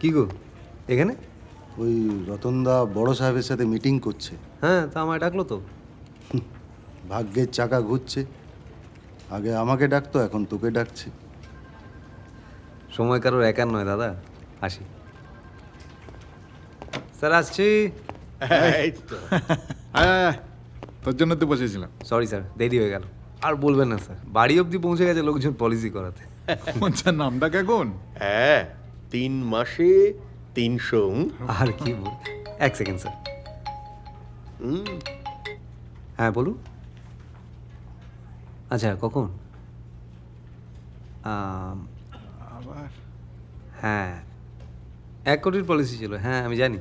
কি গো এখানে? ওই রতনদা বড় সাহেবের সাথে মিটিং করছে। হ্যাঁ, তা আমায় ডাকলো তো। ভাগ্যের চাকা ঘুরছে, আগে আমাকে ডাকতো, এখন তোকে ডাকছে। সময় কারোর একার নয় দাদা, আসি। স্যার আসছি। এই তো। তোর জন্য তো বসেছিলাম। সরি স্যার, দেরি হয়ে গেল। আর বলবেন না স্যার, বাড়ি অবধি পৌঁছে গেছে লোকজন পলিসি করাতে। পঞ্চার নামটা কেমন? হ্যাঁ, 3 মাসে 300। আর কি বল। এক সেকেন্ড স্যার। হ্যাঁ বলুন। আচ্ছা কখন? আবার হ্যাঁ, 1 কোটির পলিসি ছিল। হ্যাঁ আমি জানি।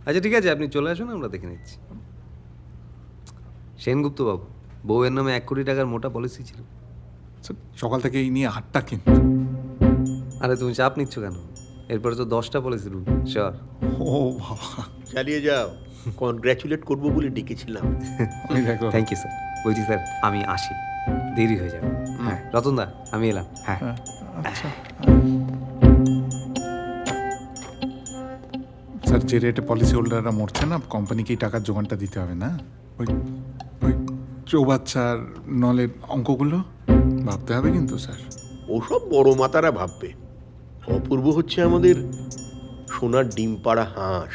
আচ্ছা ঠিক আছে, আপনি চলে আসুন, আমরা দেখে নিচ্ছি। সেনগুপ্ত বাবু, বউয়ের নামে 1 কোটি টাকার মোটা পলিসি ছিল। সকাল থেকে এই নিয়ে হাটটা কিন্তু। আরে তুমি চাপ নিচ্ছ কেন? এরপরে তো 10টা পলিসি রুল। শিওর। ও বাবা, চালিয়ে যাও, কনগ্র্যাচুলেট করবো বলে ডেকেছিলাম। ওই দেখো। Thank you sir. বলছি স্যার, আমি আসি, দেরি হয়ে যাবে। হ্যাঁ রতনদা, আমি এলাম। হ্যাঁ আচ্ছা স্যার, যে রেটে পলিসি হোল্ডাররা মরছে না, কোম্পানিকে এই টাকার যোগানটা দিতে হবে না? ওই ওই চৌবাচ্চার নলের অঙ্কগুলো ভাবতে হবে কিন্তু স্যার। ওসব বড় মাতারা ভাববে। অপূর্ব হচ্ছে আমাদের সোনার ডিম পাড়া হাঁস।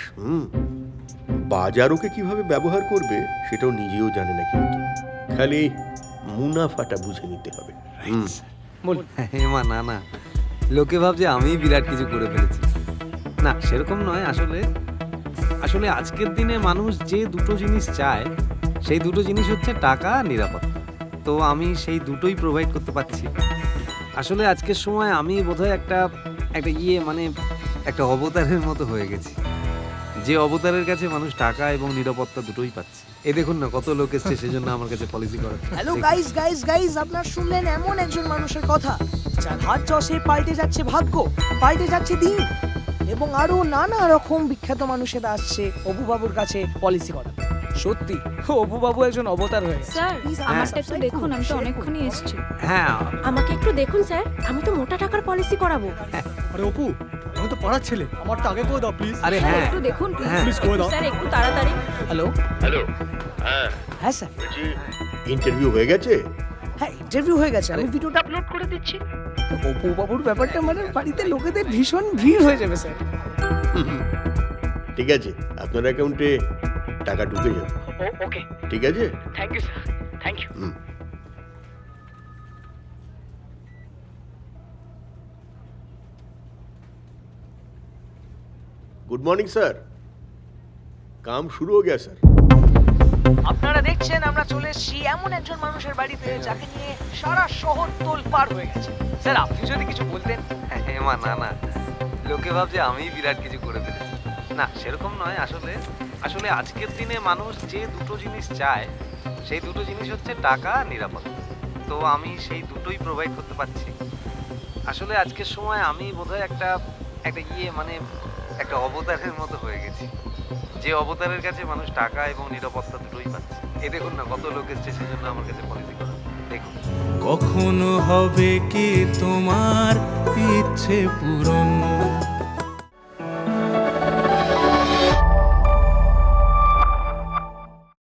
বাজার ওকে কিভাবে ব্যবহার করবে সেটাও নিজেও জানে না, কিন্তু খালি মুনাফাটা বুঝে নিতে হবে। হেমা না না, লোকে ভাবছে আমি বিরাট কিছু করে ফেলেছি। না সেরকম নয়। আসলে আসলে আজকের দিনে মানুষ যে দুটো জিনিস চায়, সেই দুটো জিনিস হচ্ছে টাকা আর নিরাপত্তা। তো আমি সেই দুটোই প্রোভাইড করতে পারছি। আসলে আজকের সময় আমি বোধহয় একটা মানে একটা অবতারের মতো হয়ে গেছি, যে অবতারের কাছে মানুষ টাকা এবং নিরাপত্তা দুটোই পাচ্ছে। এই দেখুন না, কত লোক এসছে সেজন্য আমার কাছে পলিসি করা। হ্যালো গাইস, আপনারা শুনলেন এমন একজন মানুষের কথা যার হাত চষে পাল্টে যাচ্ছে ভাগ্য, পাল্টে যাচ্ছে দিন, এবং আরো নানা রকম বিখ্যাত মানুষেরা আসছে অপু বাবুর কাছে পলিসি করা। সত্যি অপু বাবু একজন অবতার হয়ে গেছে। স্যার আমারটা একটু দেখুন, আমি তো অনেকক্ষণই এসেছি। হ্যাঁ আমাকে একটু দেখুন স্যার, আমি তো মোটা টাকার পলিসি করাবো। আরে অপু, আমি তো পাড়ার ছেলে, আমারটা আগে করে দাও প্লিজ। আরে স্যার হ্যাঁ একটু দেখুন হ্যাঁ। প্লিজ করে দাও। স্যার, একটু তাড়াতাড়ি। Hello hello. হ্যাঁ হ্যাঁ স্যার, বলছি, ইন্টারভিউ হয়ে গেছে? হ্যাঁ ইন্টারভিউ হয়ে গেছে, আমি ভিডিওটা আপলোড করে দিচ্ছি। অপু বাবুর ব্যাপারটা মানে বাড়িতে লোকেদের ভীষণ ভিড় হয়ে যাবে স্যার। ঠিক আছে, আপনার অ্যাকাউন্টে টাকা ঢুকে যাবে। ওকে, ঠিক আছে। Thank you sir, thank you. Good morning sir, काम शुरू हो गया सर। আপনারা দেখছেন আমরা চলে এসেছি এমন একজন মানুষের বাড়িতে যাকে নিয়ে সারা শহর তোলপাড় হয়ে গেছে। স্যার আপনি যদি কিছু বলতেন। হেমা না না, লোকে ভাবছে আমি বিরাট কিছু করে ফেলেছি। না সেরকম নয়। আসলে আসলে আজকের দিনে মানুষ যে দুটো জিনিস চায়, সেই দুটো জিনিস হচ্ছে টাকা আর নিরাপত্তা। তো আমি সেই দুটোই প্রোভাইড করতে পারছি। আসলে আজকের সময় আমি বোধহয় একটা মানে একটা অবতারের মতো হয়ে গেছি, যে অবতারের কাছে মানুষ টাকা এবং নিরাপত্তা দুটোই পাচ্ছে। এই দেখুন না, কত লোক এসছে সেজন্য আমার কাছে পলিসি করা। দেখুন কখনো হবে কি তোমার ইচ্ছে পূরণ?